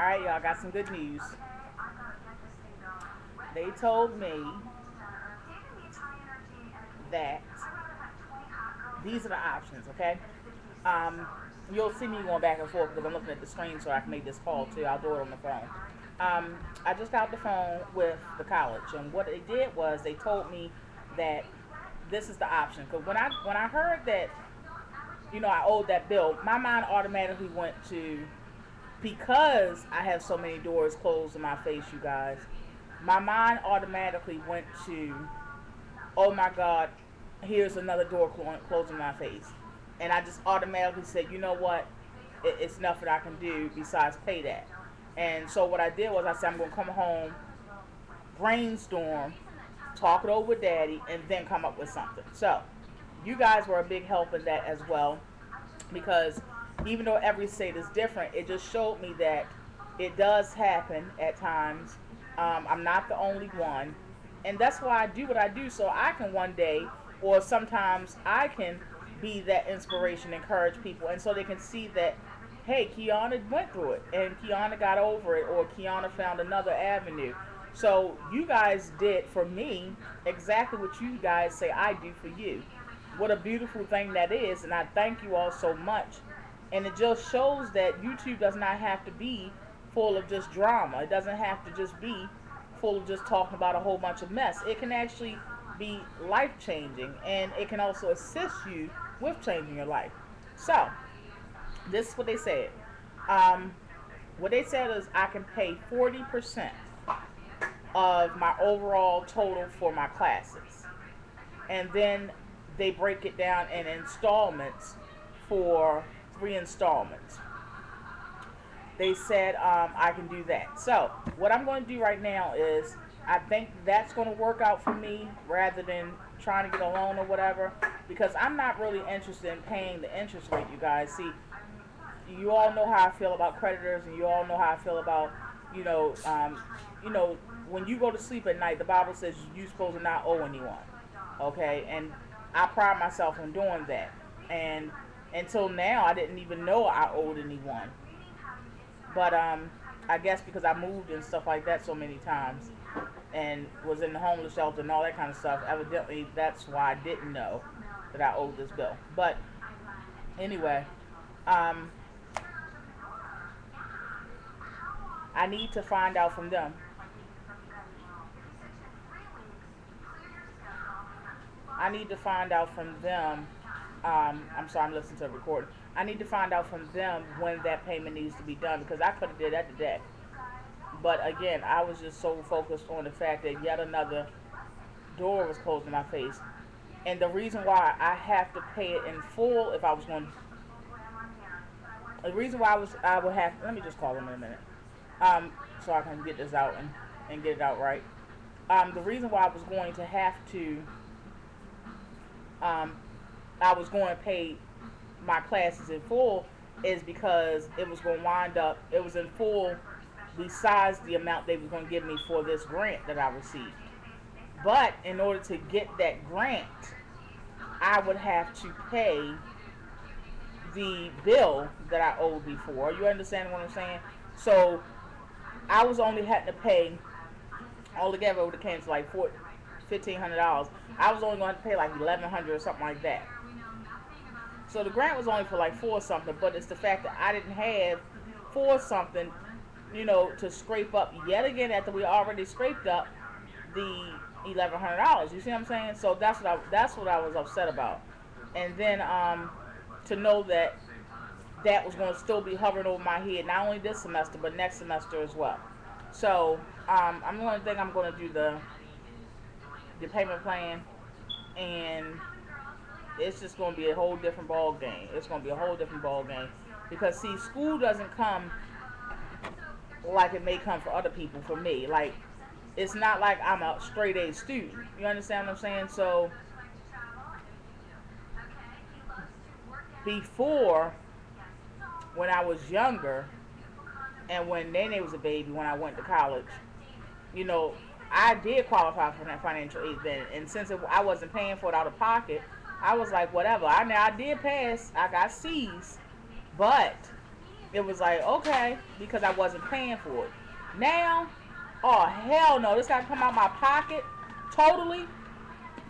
Alright, y'all, got some good news. They told me that these are the options, okay? Um, you'll see me going back and forth because I'm looking at the screen so I can make this call too. I'll do it on the phone. I just got off the phone with the college, and what they did was they told me that this is the option. Because when I heard that, I owed that bill, my mind automatically went to, because I have so many doors closed in my face, you guys. My mind automatically went to, oh my God, here's another door closing my face. And I just automatically said, you know what? It's nothing I can do besides pay that. And so what I did was I said, I'm going to come home, brainstorm, talk it over with Daddy, and then come up with something. So you guys were a big help in that as well, because even though every state is different, it just showed me that it does happen at times. I'm not the only one. And that's why I do what I do, so I can one day, or sometimes I can be that inspiration, encourage people, and so they can see that, hey, Kiana went through it, and Kiana got over it, or Kiana found another avenue. So you guys did for me exactly what you guys say I do for you. What a beautiful thing that is, and I thank you all so much. And it just shows that YouTube does not have to be full of just drama. It doesn't have to just be full of just talking about a whole bunch of mess. It can actually be life changing, and it can also assist you with changing your life. So this is what they said. Um, what they said is I can pay 40% of my overall total for my classes, and then they break it down in installments for 3 installments. They said I can do that. So what I'm going to do right now is I think that's going to work out for me rather than trying to get a loan or whatever, because I'm not really interested in paying the interest rate, you guys. See, you all know how I feel about creditors, and you all know how I feel about, you know, um, you know, when you go to sleep at night, the Bible says you're supposed to not owe anyone, okay? And I pride myself on doing that. And until now, I didn't even know I owed anyone. But I guess because I moved and stuff like that so many times, and was in the homeless shelter and all that kind of stuff, evidently that's why I didn't know that I owed this bill. But anyway, um, I need to find out from them. I need to find out from them. I'm sorry, I'm listening to a recording. I need to find out from them when that payment needs to be done, because I could have did that today. But again, I was just so focused on the fact that yet another door was closed in my face. And the reason why I have to pay it in full, if I was going, the reason why I would have, let me just call them in a minute, so I can get this out and get it out right. The reason why I was going to have to, um, I was going to pay my classes in full is because it was going to wind up, it was in full besides the amount they was going to give me for this grant that I received. But in order to get that grant, I would have to pay the bill that I owed before. You understand what I'm saying? So I was only had to pay, altogether it would have came to like $1,500. I was only going to pay like $1,100 or something like that. So the grant was only for like four something, but it's the fact that I didn't have four something, to scrape up yet again after we already scraped up the $1,100. You see what I'm saying? So that's what I was upset about. And then to know that that was going to still be hovering over my head, not only this semester but next semester as well. So I'm going to think I'm going to do the payment plan, and it's just going to be a whole different ball game. It's going to be a whole different ball game, because see, school doesn't come like it may come for other people. For me, like, it's not like I'm a straight A student. You understand what I'm saying? So before, when I was younger, and when Nene was a baby, when I went to college, I did qualify for that financial aid then. And since I wasn't paying for it out of pocket, I was like, whatever. I did pass. I got C's, but it was like, okay, because I wasn't paying for it. Now, oh hell no, this got to come out my pocket totally.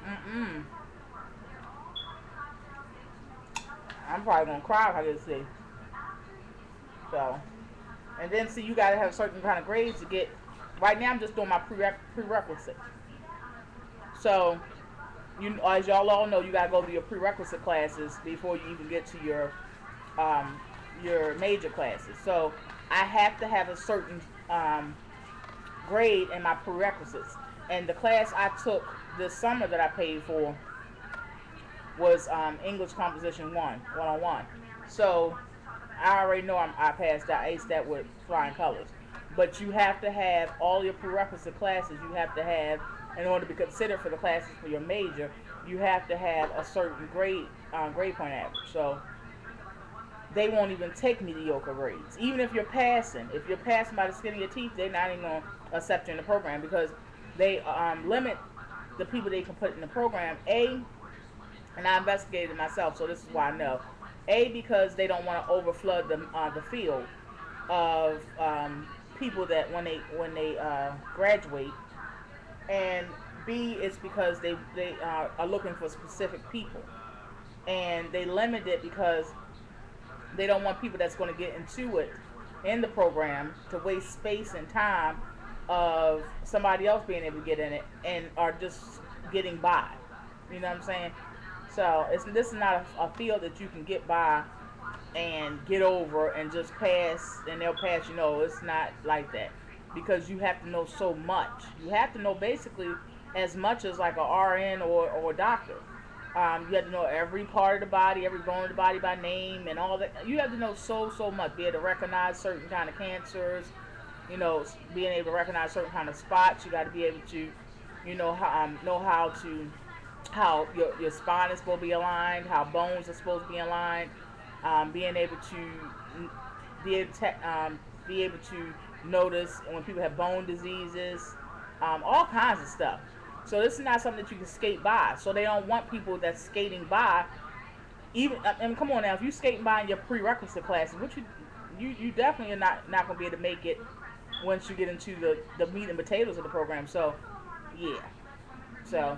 Mm-mm. I'm probably gonna cry if I get to see. So, and then see, you gotta have certain kind of grades to get. Right now, I'm just doing my prerequisite. So, as y'all all know, you gotta go to your prerequisite classes before you even get to your major classes. So, I have to have a certain grade in my prerequisites. And the class I took this summer that I paid for was English Composition 101. So I already know I passed that. I aced that with flying colors. But you have to have all your prerequisite classes. You have to have, in order to be considered for the classes for your major, you have to have a certain grade point average. So they won't even take mediocre grades. Even if you're passing by the skin of your teeth, they're not even going to accept you in the program because they limit the people they can put in the program. And I investigated it myself, so this is why I know. Because they don't want to overflood the field of people that when they graduate, and B, it's because they are looking for specific people, and they limit it because they don't want people that's going to get into it in the program to waste space and time of somebody else being able to get in it and are just getting by. You know what I'm saying? So this is not a field that you can get by and get over and just pass and they'll pass. It's not like that because you have to know so much. You have to know basically as much as like a RN or a doctor. You have to know every part of the body, every bone of the body by name and all that. You have to know so much. Be able to recognize certain kind of cancers. Being able to recognize certain kind of spots. You got to be able to, know how your spine is supposed to be aligned, how bones are supposed to be aligned, being able to be able to notice when people have bone diseases, all kinds of stuff. So this is not something that you can skate by. So they don't want people that's skating by. Even come on now, if you skating by in your prerequisite classes, which you definitely are not going to be able to make it once you get into the meat and potatoes of the program. So yeah, so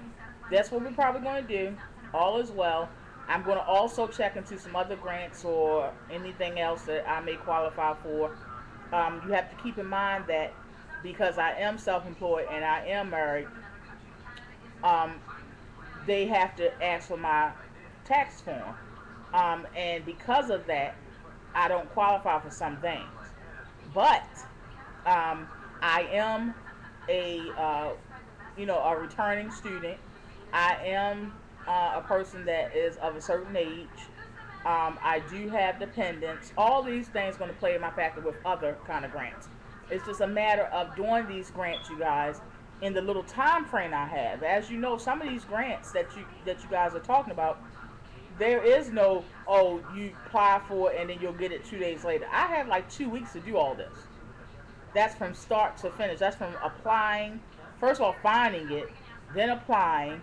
that's what we're probably going to do. All is well. I'm going to also check into some other grants or anything else that I may qualify for. You have to keep in mind that because I am self-employed and I am married, they have to ask for my tax form. And because of that, I don't qualify for some things. But I am a returning student. I am a person that is of a certain age. I do have dependents. All these things going to play in my factor with other kind of grants. It's just a matter of doing these grants, you guys, in the little time frame I have. As you know, some of these grants that you guys are talking about, there is no, you apply for it and then you'll get it 2 days later. I have like 2 weeks to do all this. That's from start to finish. That's from applying, first of all, finding it, then applying,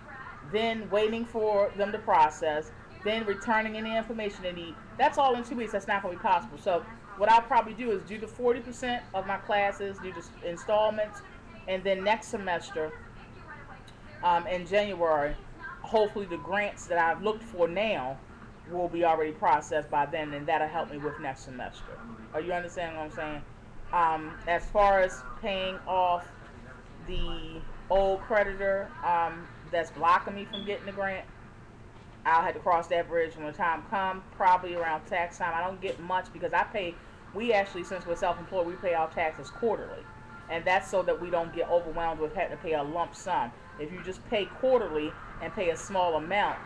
then waiting for them to process, then returning any information they need. That's all in 2 weeks. That's not going to be possible. So what I'll probably do is do the 40% of my classes, do the installments, and then next semester, in January, hopefully the grants that I've looked for now will be already processed by then, and that'll help me with next semester. Are you understanding what I'm saying? As far as paying off the old creditor that's blocking me from getting the grant, I'll have to cross that bridge when the time comes, probably around tax time. I don't get much because we actually, since we're self-employed, we pay our taxes quarterly. And that's so that we don't get overwhelmed with having to pay a lump sum. If you just pay quarterly and pay a small amount,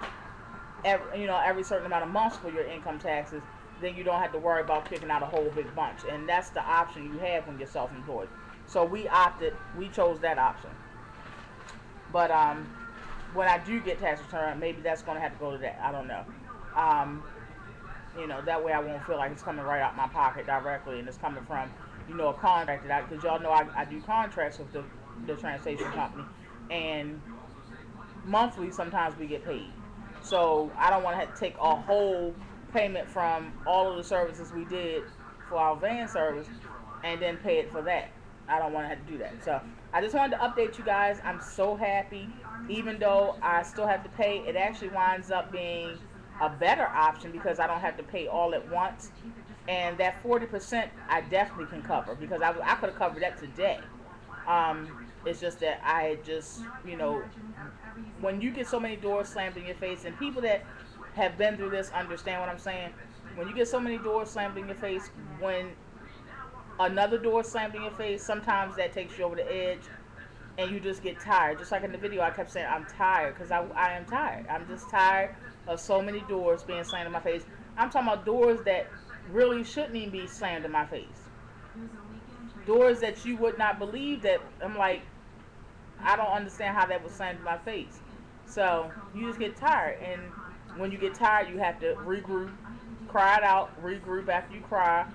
every certain amount of months for your income taxes, then you don't have to worry about picking out a whole big bunch. And that's the option you have when you're self-employed. So we chose that option. But when I do get tax return, maybe that's going to have to go to that. I don't know. That way I won't feel like it's coming right out my pocket directly and it's coming from, a contract because y'all know I do contracts with the transportation company, and monthly sometimes we get paid. So I don't want to have to take a whole payment from all of the services we did for our van service and then pay it for that. I don't want to have to do that. So I just wanted to update you guys. I'm so happy. Even though I still have to pay, it actually winds up being a better option because I don't have to pay all at once. And that 40% I definitely can cover because I could have covered that today. It's just that I just, when you get so many doors slammed in your face, and people that have been through this understand what I'm saying. When you get so many doors slammed in your face, when another door slammed in your face, sometimes that takes you over the edge and you just get tired. Just like in the video, I kept saying I'm tired because I am tired. I'm just tired of so many doors being slammed in my face. I'm talking about doors that really shouldn't even be slammed in my face. Doors that you would not believe that. I'm like, I don't understand how that was slammed in my face. So you just get tired, and when you get tired, you have to regroup, cry it out, regroup after you cry,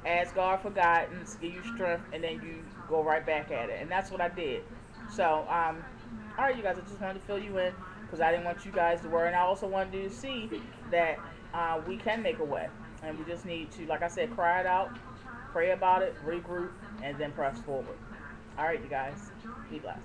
ask God for guidance, give you strength, and then you go right back at it. And that's what I did. So, all right, you guys, I just wanted to fill you in because I didn't want you guys to worry, and I also wanted you to see that we can make a way, and we just need to, like I said, cry it out, pray about it, regroup, and then press forward. All right, you guys, be blessed.